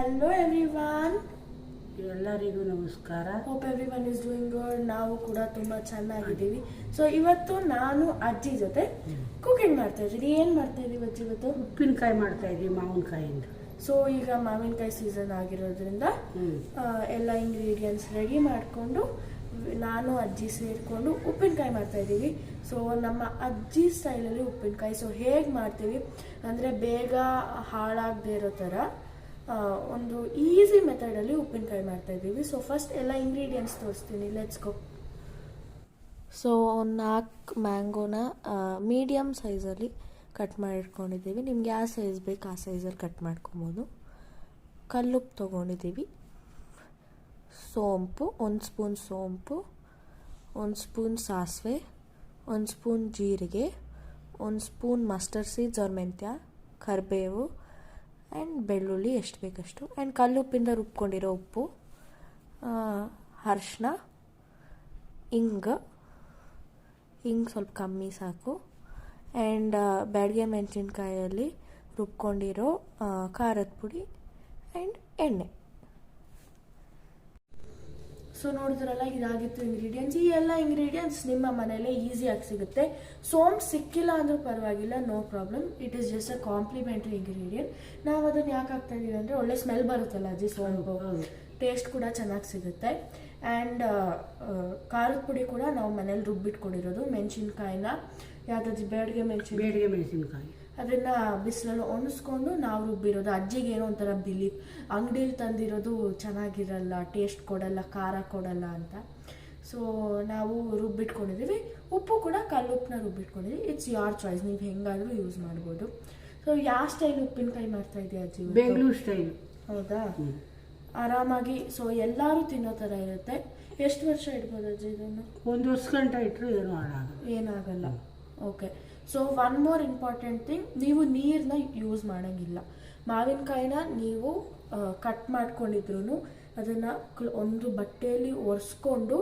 Hello everyone. ಎಲ್ಲರಿಗೂ ನಮಸ್ಕಾರ. Hope everyone is doing good. ನಾವು ಕೂಡ ತುಂಬಾ ಚೆನ್ನಾಗಿದ್ದೀವಿ. ಸೊ ಇವತ್ತು ನಾನು ಅಜ್ಜಿ ಜೊತೆ ಕುಕಿಂಗ್ ಮಾಡ್ತಾ ಇದ್ದೀನಿ. ಏನ್ ಮಾಡ್ತಾ ಇದೀವಿ ಅಜ್ಜಿ ಇವತ್ತು? ಉಪ್ಪಿನಕಾಯಿ ಮಾಡ್ತಾ ಇದ್ದೀವಿ ಮಾವಿನಕಾಯಿಂದ. ಸೊ ಈಗ ಮಾವಿನಕಾಯಿ ಸೀಸನ್ ಆಗಿರೋದ್ರಿಂದ ಎಲ್ಲ ಇಂಗ್ರೀಡಿಯೆಂಟ್ಸ್ ರೆಡಿ ಮಾಡಿಕೊಂಡು ನಾನು ಅಜ್ಜಿ ಸೇರಿಕೊಂಡು ಉಪ್ಪಿನಕಾಯಿ ಮಾಡ್ತಾ ಇದ್ದೀವಿ. ಸೊ ನಮ್ಮ ಅಜ್ಜಿ ಸ್ಟೈಲಲ್ಲಿ ಉಪ್ಪಿನಕಾಯಿ. ಸೊ ಹೇಗೆ ಮಾಡ್ತೀವಿ ಅಂದರೆ ಬೇಗ ಹಾಳಾಗದೇ ಇರೋ ಥರ ಒಂದು ಈಸಿ ಮೆಥಡಲ್ಲಿ ಉಪ್ಪಿನಕಾಯಿ ಮಾಡ್ತಾ ಇದ್ದೀವಿ. ಸೊ ಫಸ್ಟ್ ಎಲ್ಲ ಇಂಗ್ರೀಡಿಯೆಂಟ್ಸ್ ತೋರಿಸ್ತೀನಿ. Let's go. ಸೊ 4 ಮ್ಯಾಂಗೋನ ಮೀಡಿಯಮ್ ಸೈಜಲ್ಲಿ ಕಟ್ ಮಾಡಿಟ್ಕೊಂಡಿದ್ದೀವಿ. ನಿಮ್ಗೆ ಯಾವ ಸೈಜ್ ಬೇಕು ಆ ಸೈಜಲ್ಲಿ ಕಟ್ ಮಾಡ್ಕೊಬೋದು. ಕಲ್ಲುಪ್ಪು ತೊಗೊಂಡಿದ್ದೀವಿ. ಸೋಂಪು 1 ಸ್ಪೂನ್ ಸೋಂಪು, 1 ಸ್ಪೂನ್ ಸಾಸಿವೆ, 1 ಸ್ಪೂನ್ ಜೀರಿಗೆ, 1 ಸ್ಪೂನ್ ಮಸ್ಟರ್ಡ್ ಸೀಡ್ಸ್ ಆರ್ ಮೆಂತ್ಯ, ಕರಿಬೇವು ಆ್ಯಂಡ್ ಬೆಳ್ಳುಳ್ಳಿ ಎಷ್ಟು ಬೇಕಷ್ಟು, ಆ್ಯಂಡ್ ಕಲ್ಲುಪ್ಪಿಂದ ರುಬ್ಕೊಂಡಿರೋ ಉಪ್ಪು, ಅರಿಶಿನ, ಹಿಂಗೆ ಸ್ವಲ್ಪ ಕಮ್ಮಿ ಸಾಕು, ಆ್ಯಂಡ್ ಬ್ಯಾಡಗೆ ಮೆಣಸಿನ್ಕಾಯಲ್ಲಿ ರುಬ್ಕೊಂಡಿರೋ ಖಾರದ ಪುಡಿ ಆ್ಯಂಡ್ ಎಣ್ಣೆ. ಸೊ ನೋಡಿದ್ರಲ್ಲ, ಇದಾಗಿತ್ತು ಇಂಗ್ರೀಡಿಯೆಂಟ್ಸ್. ಈ ಎಲ್ಲ ಇಂಗ್ರೀಡಿಯೆಂಟ್ಸ್ ನಿಮ್ಮ ಮನೆಯಲ್ಲೇ ಈಸಿಯಾಗಿ ಸಿಗುತ್ತೆ. ಸೋಂಪು ಸಿಕ್ಕಿಲ್ಲ ಅಂದ್ರೂ ಪರವಾಗಿಲ್ಲ, no problem. It is just a complimentary ingredient. ನಾವು ಅದನ್ನು ಯಾಕೆ ಹಾಕ್ತಾ ಇದೀವಿ ಅಂದರೆ ಒಳ್ಳೆ ಸ್ಮೆಲ್ ಬರುತ್ತಲ್ಲ ಅಜ್ಜಿ, ಸೋಂಪು ಟೇಸ್ಟ್ ಕೂಡ ಚೆನ್ನಾಗಿ ಸಿಗುತ್ತೆ. ಆ್ಯಂಡ್ ಖಾರದ ಪುಡಿ ಕೂಡ ನಾವು ಮನೇಲಿ ರುಬ್ಬಿಟ್ಕೊಂಡಿರೋದು. ಮೆಣಸಿನ್ಕಾಯಿನ ಯಾವ್ದಾದ್ರು ಬೇಡಿಗೆ ಮೆಣಸಿನ್ಕಾಯಿ ಅದನ್ನು ಬಿಸಿಲಲ್ಲಿ ಒಣಸ್ಕೊಂಡು ನಾವು ರುಬ್ಬಿರೋದು. ಅಜ್ಜಿಗೆ ಏನೋ ಒಂಥರ ಬಿಲೀಫ್, ಅಂಗಡಿಲಿ ತಂದಿರೋದು ಚೆನ್ನಾಗಿರಲ್ಲ, ಟೇಸ್ಟ್ ಕೊಡಲ್ಲ, ಖಾರ ಕೊಡಲ್ಲ ಅಂತ. ಸೊ ನಾವು ರುಬ್ಬಿಟ್ಕೊಂಡಿದ್ದೀವಿ. ಉಪ್ಪು ಕೂಡ ಕಲ್ಲುಪ್ಪನ್ನ ರುಬ್ಬಿಟ್ಕೊಂಡಿದ್ದೀವಿ. ಇಟ್ಸ್ ಯಾರ್ ಚಾಯ್ಸ್, ನೀವು ಹೆಂಗಾದರೂ ಯೂಸ್ ಮಾಡ್ಬೋದು. ಸೊ ಯಾವ ಸ್ಟೈಲ್ ಉಪ್ಪಿನಕಾಯಿ ಮಾಡ್ತಾ ಇದೆಯಾ ಅಜ್ಜಿ? ಬೆಂಗಳೂರು ಸ್ಟೈಲ್. ಹೌದಾ? ಆರಾಮಾಗಿ ಸೊ ಎಲ್ಲರೂ ತಿನ್ನೋ ಥರ ಇರುತ್ತೆ. ಎಷ್ಟು ವರ್ಷ ಇಡ್ಬೋದು ಅಜ್ಜಿ ಇದನ್ನು? 1 ವರ್ಷ ಗಂಟ ಇಟ್ಟರು ಏನಾಗಲ್ಲ. Okay. So one more important thing, ನೀವು ನೀರನ್ನ ಯೂಸ್ ಮಾಡೋಂಗಿಲ್ಲ. ಮಾವಿನಕಾಯಿನ ನೀವು ಕಟ್ ಮಾಡ್ಕೊಂಡಿದ್ರು ಅದನ್ನು ಒಂದು ಬಟ್ಟೆಯಲ್ಲಿ ಒರೆಸ್ಕೊಂಡು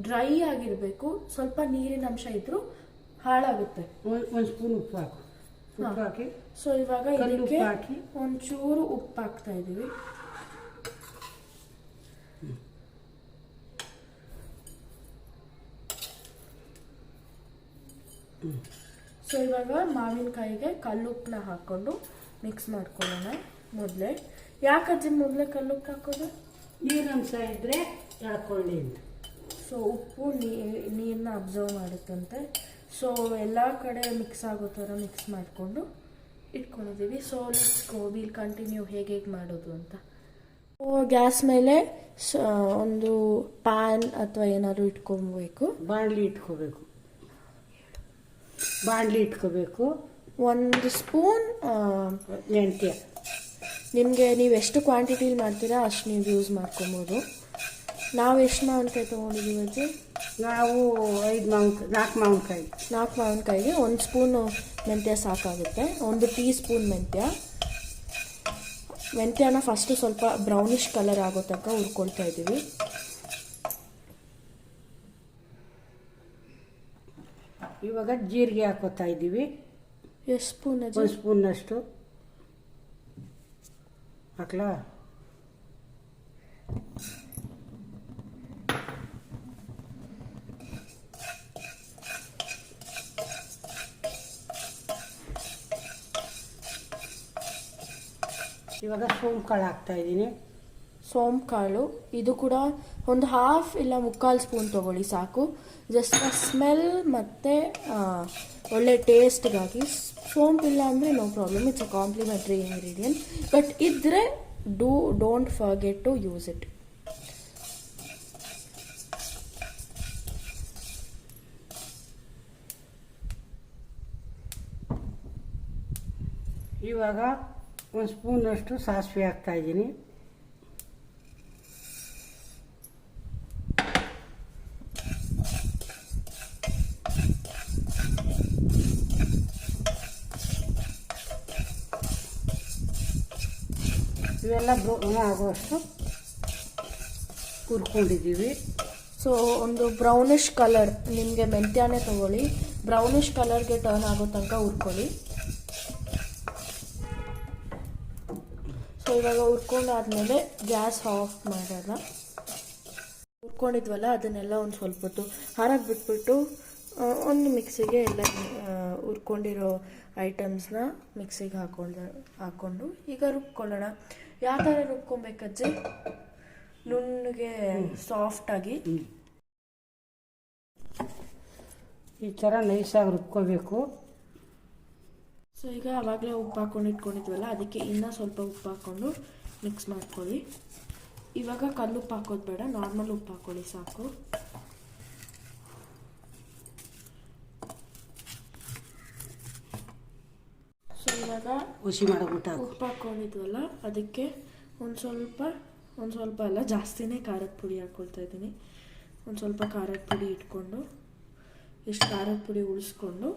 ಡ್ರೈ ಆಗಿರಬೇಕು. ಸ್ವಲ್ಪ ನೀರಿನ ಅಂಶ ಇದ್ರೂ ಹಾಳಾಗುತ್ತೆ. 1 ಸ್ಪೂನ್ ಉಪ್ಪು ಹಾಕಿ. ಸೊ ಇವಾಗ ಇದಕ್ಕೆ ಒಂಚೂರು ಉಪ್ಪು ಹಾಕ್ತಾ ಇದ್ದೀವಿ. ಸೊ ಇವಾಗ ಮಾವಿನಕಾಯಿಗೆ ಕಲ್ಲುಪ್ಪನ್ನ ಹಾಕ್ಕೊಂಡು ಮಿಕ್ಸ್ ಮಾಡ್ಕೊಳ್ಳೋಣ. ಮೊದಲೇ ಯಾಕೆ ಮೊದಲೇ ಕಲ್ಲುಪ್ಪು ಹಾಕೋದು? ನೀರಂಶ ಇದ್ದರೆ ಎಳ್ಕೊಳ್ಳಿ ಅಂತ. ಸೊ ಉಪ್ಪು ನೀರನ್ನ ಅಬ್ಸರ್ವ್ ಮಾಡುತ್ತಂತೆ. ಸೊ ಎಲ್ಲ ಕಡೆ ಮಿಕ್ಸ್ ಆಗೋ ಥರ ಮಿಕ್ಸ್ ಮಾಡಿಕೊಂಡು ಇಟ್ಕೊಂಡಿದ್ದೀವಿ. So let's go, will continue ಹೇಗೆ ಮಾಡೋದು ಅಂತ. ಗ್ಯಾಸ್ ಮೇಲೆ ಒಂದು ಪ್ಯಾನ್ ಅಥವಾ ಏನಾದರೂ ಇಟ್ಕೊಬೇಕು. ಬಾಣಲಿ ಇಟ್ಕೋಬೇಕು. 1 ಸ್ಪೂನ್ ಮೆಂತ್ಯ. ನಿಮಗೆ ನೀವು ಎಷ್ಟು ಕ್ವಾಂಟಿಟಿಲಿ ಮಾಡ್ತೀರಾ ಅಷ್ಟು ನೀವು ಯೂಸ್ ಮಾಡ್ಕೊಬೋದು. ನಾವು ಎಷ್ಟು ಮಾವಿನಕಾಯಿ ತೊಗೊಂಡಿದ್ದೀವಿ ಅಜ್ಜಿ? ನಾವು 4 ಮಾವಿನಕಾಯಿಗೆ 1 ಸ್ಪೂನು ಮೆಂತ್ಯ ಸಾಕಾಗುತ್ತೆ. 1 ಟೀ ಸ್ಪೂನ್ ಮೆಂತ್ಯನ ಫಸ್ಟು ಸ್ವಲ್ಪ ಬ್ರೌನಿಷ್ ಕಲರ್ ಆಗೋ ತನಕ ಹುರ್ಕೊಳ್ತಾ ಇದ್ದೀವಿ. ಇವಾಗ ಜೀರಿಗೆ ಹಾಕೋತಾ ಇದ್ದೀವಿ. ಎಷ್ಟು ಸ್ಪೂನ್? 1 ಸ್ಪೂನ್ನಷ್ಟು ಹಾಕ್ಲಾ? ಇವಾಗ ಸೋಂಪು ಕಾಳು ಹಾಕ್ತಾ ಇದ್ದೀನಿ. ಸೋಂಪು ಕಾಳು ಇದು ಕೂಡ ಒಂದು 1/2 ಇಲ್ಲ 3/4 ಸ್ಪೂನ್ ತೊಗೊಳ್ಳಿ ಸಾಕು. ಜಸ್ಟ್ ಸ್ಮೆಲ್ ಮತ್ತು ಒಳ್ಳೆ ಟೇಸ್ಟ್ಗಾಗಿ. ಸೋಂಪು ಇಲ್ಲ ಅಂದರೆ no problem, it's a complimentary ingredient. But ಇದ್ದರೆ don't forget to use it. ಇವಾಗ 1 ಸ್ಪೂನಷ್ಟು ಸಾಸಿವೆ ಹಾಕ್ತಾ ಇದ್ದೀನಿ. ಇವೆಲ್ಲ ಆಗುವಷ್ಟು ಹುರ್ಕೊಂಡಿದ್ದೀವಿ. ಸೊ ಒಂದು ಬ್ರೌನಿಷ್ ಕಲರ್, ನಿಮಗೆ ಮೆಂತ್ಯನೇ ತೊಗೊಳ್ಳಿ, ಬ್ರೌನಿಷ್ ಕಲರ್ಗೆ ಟರ್ನ್ ಆಗೋ ತನಕ ಹುರ್ಕೊಳ್ಳಿ. ಸೊ ಇವಾಗ ಹುರ್ಕೊಂಡಾದ್ಮೇಲೆ ಗ್ಯಾಸ್ ಆಫ್ ಮಾಡೋಣ. ಹುರ್ಕೊಂಡಿದ್ವಲ್ಲ ಅದನ್ನೆಲ್ಲ ಒಂದು ಸ್ವಲ್ಪ ಹೊತ್ತು ಹಾರಾಗಿ ಬಿಟ್ಬಿಟ್ಟು ಒಂದು ಮಿಕ್ಸಿಗೆ ಎಲ್ಲ ಹುರ್ಕೊಂಡಿರೋ ಐಟಮ್ಸ್ನ ಮಿಕ್ಸಿಗೆ ಹಾಕ್ಕೊಂಡು ಈಗ ರುಬ್ಕೊಳ್ಳೋಣ. ಯಾವ ಥರ ರುಬ್ಕೊಬೇಕಜ್ಜಿ? ನುಣ್ಣಗೆ ಸಾಫ್ಟಾಗಿ ಈ ಥರ ನೈಸಾಗಿ ರುಬ್ಕೋಬೇಕು. ಸೊ ಈಗ ಆವಾಗಲೇ ಉಪ್ಪು ಹಾಕೊಂಡು ಇಟ್ಕೊಂಡಿದ್ವಲ್ಲ, ಅದಕ್ಕೆ ಇನ್ನೂ ಸ್ವಲ್ಪ ಉಪ್ಪು ಹಾಕ್ಕೊಂಡು ಮಿಕ್ಸ್ ಮಾಡ್ಕೊಳ್ಳಿ. ಇವಾಗ ಕಲ್ಲುಪ್ಪು ಹಾಕೋದು ಬೇಡ, ನಾರ್ಮಲ್ ಉಪ್ಪು ಹಾಕ್ಕೊಳ್ಳಿ ಸಾಕು. ಸೊ ಇವಾಗ ಹುಸಿ ಮಾಡೋಬಿಟ್ಟು ಉಪ್ಪು ಹಾಕ್ಕೊಂಡಿದ್ವಲ್ಲ, ಅದಕ್ಕೆ ಒಂದು ಸ್ವಲ್ಪ ಅಲ್ಲ ಜಾಸ್ತಿನೇ ಖಾರದ ಪುಡಿ ಹಾಕ್ಕೊಳ್ತಾ ಇದ್ದೀನಿ. ಒಂದು ಸ್ವಲ್ಪ ಖಾರದ ಪುಡಿ ಇಟ್ಕೊಂಡು ಇಷ್ಟು ಖಾರದ ಪುಡಿ ಉಳಿಸ್ಕೊಂಡು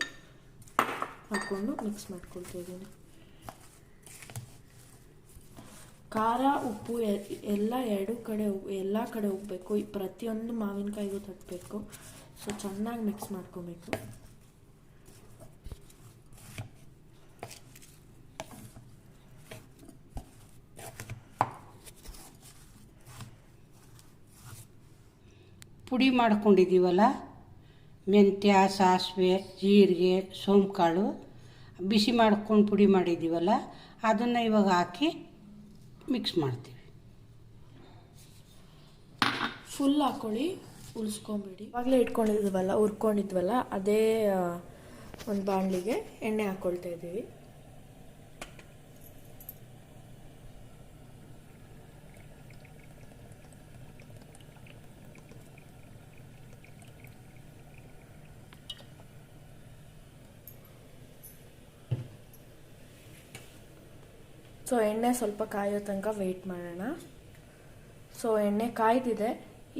ಹಾಕ್ಕೊಂಡು ಮಿಕ್ಸ್ ಮಾಡ್ಕೊಳ್ತಾ ಇದ್ದೀನಿ. ಖಾರ ಉಪ್ಪು ಎಲ್ಲ ಎಲ್ಲ ಕಡೆ ಹೋಗಬೇಕು. ಪ್ರತಿಯೊಂದು ಮಾವಿನಕಾಯಿಗೂ ತಟ್ಟಬೇಕು. ಸೊ ಚೆನ್ನಾಗಿ ಮಿಕ್ಸ್ ಮಾಡ್ಕೊಬೇಕು. ಪುಡಿ ಮಾಡ್ಕೊಂಡಿದ್ದೀವಲ್ಲ, ಮೆಂತ್ಯ, ಸಾಸಿವೆ, ಜೀರಿಗೆ, ಸೋಂಪುಕಾಳು ಬಿಸಿ ಮಾಡ್ಕೊಂಡು ಪುಡಿ ಮಾಡಿದ್ದೀವಲ್ಲ, ಅದನ್ನು ಇವಾಗ ಹಾಕಿ ಮಿಕ್ಸ್ ಮಾಡ್ತೀವಿ. ಫುಲ್ ಹಾಕ್ಕೊಳ್ಳಿ, ಉಳಿಸ್ಕೊಂಬಿಡಿ. ಇವಾಗಲೇ ಹುರ್ಕೊಂಡಿದ್ವಲ್ಲ ಅದೇ ಒಂದು ಬಾಣಲಿಗೆ ಎಣ್ಣೆ ಹಾಕ್ಕೊಳ್ತಾ ಇದ್ದೀವಿ. ಸೊ ಎಣ್ಣೆ ಸ್ವಲ್ಪ ಕಾಯೋ ತನಕ ವೆಯ್ಟ್ ಮಾಡೋಣ. ಸೊ ಎಣ್ಣೆ ಕಾಯ್ದಿದೆ.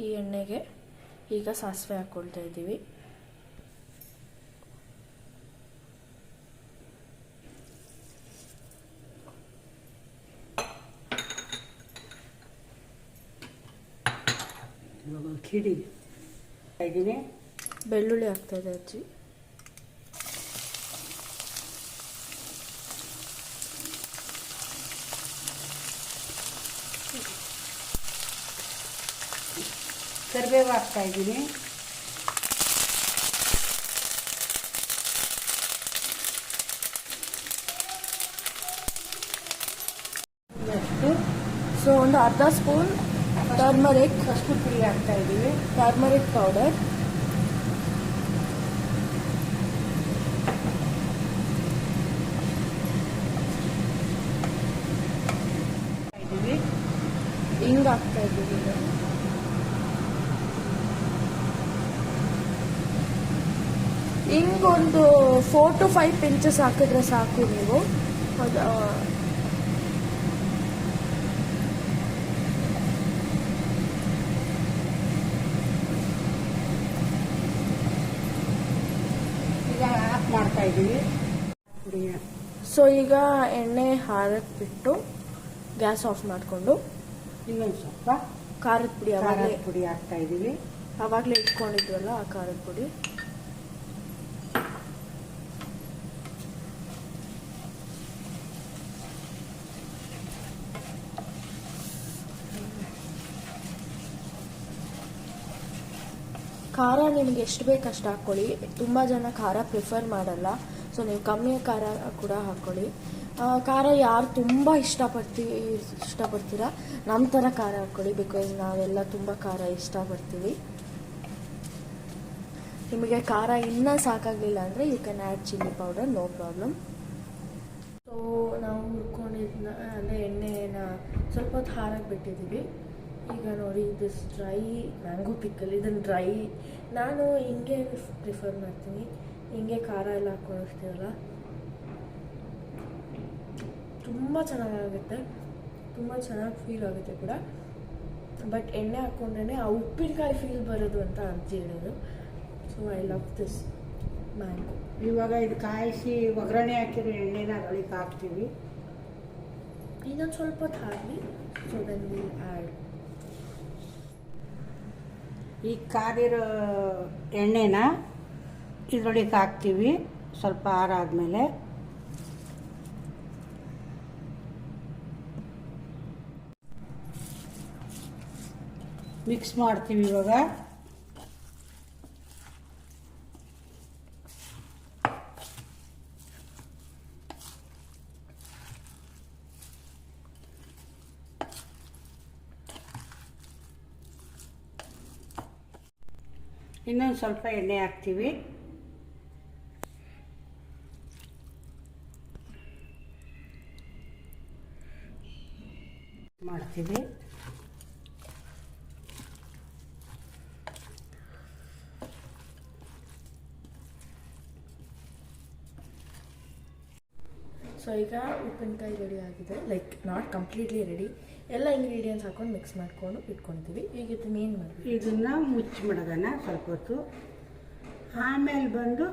ಈ ಎಣ್ಣೆಗೆ ಈಗ ಸಾಸಿವೆ ಹಾಕ್ಕೊಳ್ತಾ ಇದ್ದೀವಿ. ಬೆಳ್ಳುಳ್ಳಿ ಹಾಕ್ತಾ ಇದೆ ಅಜ್ಜಿ. ಕರಿಬೇವು ಹಾಕ್ತಾ ಇದ್ದೀನಿ. ಸೊ ಒಂದು ಅರ್ಧ ಸ್ಪೂನ್ ಟರ್ಮರಿಕ್ ಪುಡಿ ಹಾಕ್ತಾ ಇದ್ದೀವಿ. ಟರ್ಮರಿಕ್ ಪೌಡರ್, ಹಿಂಗ್ ಹಾಕ್ತಾ ಇದ್ದೀವಿ. ಹಿಂಗೊಂದು 4 to 5 pinches ಹಾಕಿದ್ರೆ ಸಾಕು ನೀವು. ಈಗ ಆಫ್ ಮಾಡ್ತಾ ಇದ್ದೀವಿ. ಸೊ ಈಗ ಎಣ್ಣೆ ಹಾರಕ್ಕೆ ಬಿಟ್ಟು ಗ್ಯಾಸ್ ಆಫ್ ಮಾಡಿಕೊಂಡು ಇನ್ನೊಂದು ಸ್ವಲ್ಪ ಖಾರದ ಪುಡಿ ಹಾಕ್ತಾ ಇದ್ದೀವಿ. ಆವಾಗಲೇ ಇಟ್ಕೊಂಡಿದ್ವಲ್ಲ ಆ ಖಾರದ ಪುಡಿ. ಖಾರ ನಿಮಗೆ ಎಷ್ಟು ಬೇಕು ಅಷ್ಟು ಹಾಕ್ಕೊಳ್ಳಿ. ತುಂಬ ಜನ ಖಾರ ಪ್ರಿಫರ್ ಮಾಡಲ್ಲ. ಸೊ ನೀವು ಕಮ್ಮಿ ಖಾರ ಕೂಡ ಹಾಕ್ಕೊಳ್ಳಿ. ಖಾರ ಯಾರು ತುಂಬ ಇಷ್ಟಪಡ್ತೀರಾ ನಮ್ಮ ಥರ ಖಾರ ಹಾಕ್ಕೊಳ್ಳಿ. ಬಿಕಾಸ್ ನಾವೆಲ್ಲ ತುಂಬ ಖಾರ ಇಷ್ಟಪಡ್ತೀವಿ. ನಿಮಗೆ ಖಾರ ಇನ್ನೂ ಸಾಕಾಗಲಿಲ್ಲ ಅಂದರೆ you can add chilli powder, no problem. So ನಾವು ಹುರ್ಕೊಂಡಿದ್ನ ಅಂದರೆ ಎಣ್ಣೆನ ಸ್ವಲ್ಪ ಹೊತ್ತು ಹಾರಕ್ಕೆ ಬಿಟ್ಟಿದ್ದೀವಿ. ಈಗ ನೋಡಿ ದಿಸ್ ಡ್ರೈ ಮ್ಯಾಂಗೋ ಪಿಕ್ಕಲ್. ಇದನ್ನು ಡ್ರೈ ನಾನು ಹಿಂಗೆ ಪ್ರಿಫರ್ ಮಾಡ್ತೀನಿ. ಹಿಂಗೆ ಖಾರ ಎಲ್ಲ ಹಾಕ್ಕೊಂಡಿರ್ತೀವಲ್ಲ, ತುಂಬ ಚೆನ್ನಾಗಾಗುತ್ತೆ, ತುಂಬ ಚೆನ್ನಾಗಿ ಫೀಲ್ ಆಗುತ್ತೆ ಕೂಡ. ಬಟ್ ಎಣ್ಣೆ ಹಾಕ್ಕೊಂಡ್ರೆ ಆ ಉಪ್ಪಿನಕಾಯಿ ಫೀಲ್ ಬರೋದು ಅಂತ ಅಜ್ಜಿ ಹೇಳೋದು. So I love this mango. ಇವಾಗ ಇದು ಕಾಯಿಸಿ ಒಗ್ಗರಣೆ ಹಾಕಿರೋ ಎಣ್ಣೆನ ಅದರೊಳಗೆ ಹಾಕ್ತೀವಿ. ಇನ್ನೊಂದು ಸ್ವಲ್ಪ ಹೊತ್ತು ಹಾಕಿ. ಸೊ ದೆನ್ ವಿಲ್ ಆ್ಯಡ್ ಈ ಕಾದಿರೋ ಎಣ್ಣೆನ ಇದರೊಳಗೆ ಹಾಕ್ತೀವಿ. ಸ್ವಲ್ಪ ಆರಾದ್ಮೇಲೆ ಮಿಕ್ಸ್ ಮಾಡ್ತೀವಿ ಇವಾಗ. ಇನ್ನೊಂದು ಸ್ವಲ್ಪ ಎಣ್ಣೆ ಹಾಕ್ತೀವಿ. ಮಾಡ್ತೀವಿ. ಸೊ ಈಗ ಉಪ್ಪಿನಕಾಯಿ ರೆಡಿ ಆಗಿದೆ, ಲೈಕ್ ನಾಟ್ ಕಂಪ್ಲೀಟ್ಲಿ ರೆಡಿ. ಎಲ್ಲ ಇಂಗ್ರೀಡಿಯೆಂಟ್ಸ್ ಹಾಕೊಂಡು ಮಿಕ್ಸ್ ಮಾಡಿಕೊಂಡು ಇಟ್ಕೊಳ್ತೀವಿ. ಈಗ ಇದನ್ನ ಏನು ಮಾಡಬೇಕು, ಇದನ್ನು ಮುಚ್ಚಿಬಿಡೋದನ್ನ ಸ್ವಲ್ಪ ಹೊತ್ತು, ಆಮೇಲೆ ಬಂದು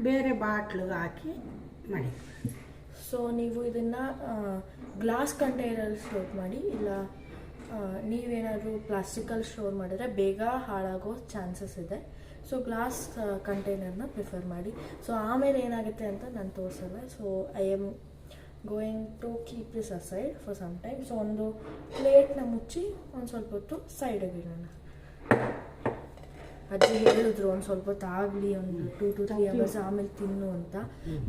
ಬೇರೆ ಬಾಟ್ಲಿಗೆ ಹಾಕಿ ಮಾಡಿ. ಸೊ ನೀವು ಇದನ್ನು ಗ್ಲಾಸ್ ಕಂಟೈನರಲ್ಲಿ ಸ್ಟೋರ್ ಮಾಡಿ, ಇಲ್ಲ ನೀವೇನಾದರೂ ಪ್ಲಾಸ್ಟಿಕಲ್ಲಿ ಸ್ಟೋರ್ ಮಾಡಿದ್ರೆ ಬೇಗ ಹಾಳಾಗೋ ಚಾನ್ಸಸ್ ಇದೆ. ಸೊ ಗ್ಲಾಸ್ ಕಂಟೈನರ್ನ ಪ್ರಿಫರ್ ಮಾಡಿ. ಸೊ ಆಮೇಲೆ ಏನಾಗುತ್ತೆ ಅಂತ ನಾನು ತೋರಿಸಲ್ಲ. So I am going to keep this aside for some time. So ಒಂದು ಪ್ಲೇಟ್ನ ಮುಚ್ಚಿ ಒಂದು ಸ್ವಲ್ಪ ಹೊತ್ತು ಸೈಡಿಗೆ ಇಡೋಣ. ಅಜ್ಜಿ ಹೇಳಿದ್ರು ಒಂದು ಸ್ವಲ್ಪ ಹೊತ್ತು ಆಗಲಿ, ಒಂದು 2 to 3 hours ಆಮೇಲೆ ತಿನ್ನು ಅಂತ.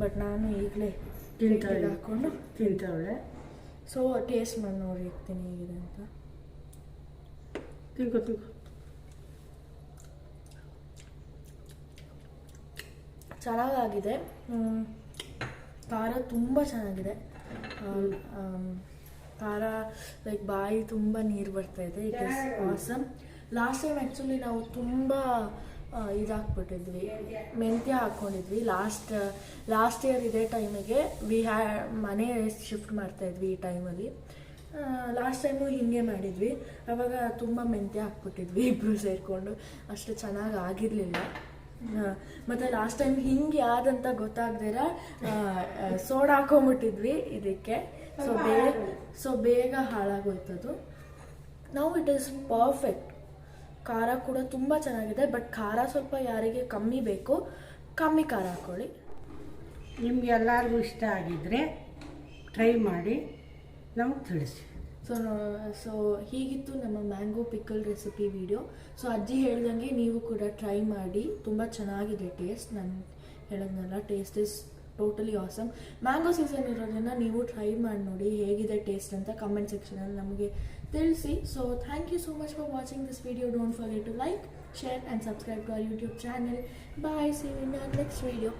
ಬಟ್ ನಾನು ಈಗಲೇ ಹಾಕ್ಕೊಂಡು ತಿಂತವಳೆ. ಸೊ ಟೇಸ್ಟ್ ಮಾಡಿ ನೋಡಿ ಇರ್ತೀನಿ ಹೇಗಿದೆ ಅಂತ. ತಿಂಕೊ ಚೆನ್ನಾಗಾಗಿದೆ. ಖಾರ ತುಂಬ ಚೆನ್ನಾಗಿದೆ. ಖಾರ ಲೈಕ್ ಬಾಯಿ ತುಂಬ ನೀರು ಬರ್ತಾಯಿದೆ. It is awesome. Last time actually ನಾವು ತುಂಬ ಇದಾಕ್ಬಿಟ್ಟಿದ್ವಿ, ಮೆಂತ್ಯ ಹಾಕ್ಕೊಂಡಿದ್ವಿ. ಲಾಸ್ಟ್ ಇಯರ್ ಇದೇ ಟೈಮಿಗೆ ಮನೆ ಶಿಫ್ಟ್ ಮಾಡ್ತಾಯಿದ್ವಿ. ಈ ಟೈಮಲ್ಲಿ ಲಾಸ್ಟ್ ಟೈಮು ಹೀಗೆ ಮಾಡಿದ್ವಿ. ಆವಾಗ ತುಂಬ ಮೆಂತ್ಯ ಹಾಕ್ಬಿಟ್ಟಿದ್ವಿ ಇಬ್ಬರು ಸೇರಿಕೊಂಡು. ಅಷ್ಟು ಚೆನ್ನಾಗಿ ಆಗಿರಲಿಲ್ಲ. ಮತ್ತು ಲಾಸ್ಟ್ ಟೈಮ್ ಹಿಂಗೆ ಯಾವ್ದಂತ ಗೊತ್ತಾಗ್ದಿರ ಸೋಡಾ ಹಾಕೊಂಬಿಟ್ಟಿದ್ವಿ ಇದಕ್ಕೆ. ಸೊ ಬೇಗ ಹಾಳಾಗೋಯ್ತದು. ನಾವು ಇಟ್ ಈಸ್ ಪರ್ಫೆಕ್ಟ್. ಖಾರ ಕೂಡ ತುಂಬ ಚೆನ್ನಾಗಿದೆ. ಬಟ್ ಖಾರ ಸ್ವಲ್ಪ ಯಾರಿಗೆ ಕಮ್ಮಿ ಬೇಕು, ಕಮ್ಮಿ ಖಾರ ಹಾಕ್ಕೊಳ್ಳಿ. ನಿಮ್ಗೆ ಎಲ್ಲರಿಗೂ ಇಷ್ಟ ಆಗಿದ್ದರೆ ಟ್ರೈ ಮಾಡಿ ನಮಗೆ ತಿಳಿಸಿ. ಸೊ ಹೀಗಿತ್ತು ನಮ್ಮ mango pickle recipe video. So ಅಜ್ಜಿ ಹೇಳ್ದಂಗೆ ನೀವು ಕೂಡ ಟ್ರೈ ಮಾಡಿ, ತುಂಬ ಚೆನ್ನಾಗಿದೆ ಟೇಸ್ಟ್. ನಾನು ಹೇಳಿದ್ನಲ್ಲ, taste is totally awesome. Mango season ಇರೋದ್ರಿಂದ ನೀವು ಟ್ರೈ ಮಾಡಿ ನೋಡಿ ಹೇಗಿದೆ ಟೇಸ್ಟ್ ಅಂತ ಕಮೆಂಟ್ ಸೆಕ್ಷನಲ್ಲಿ ನಮಗೆ ತಿಳಿಸಿ. So thank you so much for watching this video. Don't forget to like, share and subscribe to our YouTube channel. Bye. See you in our next video.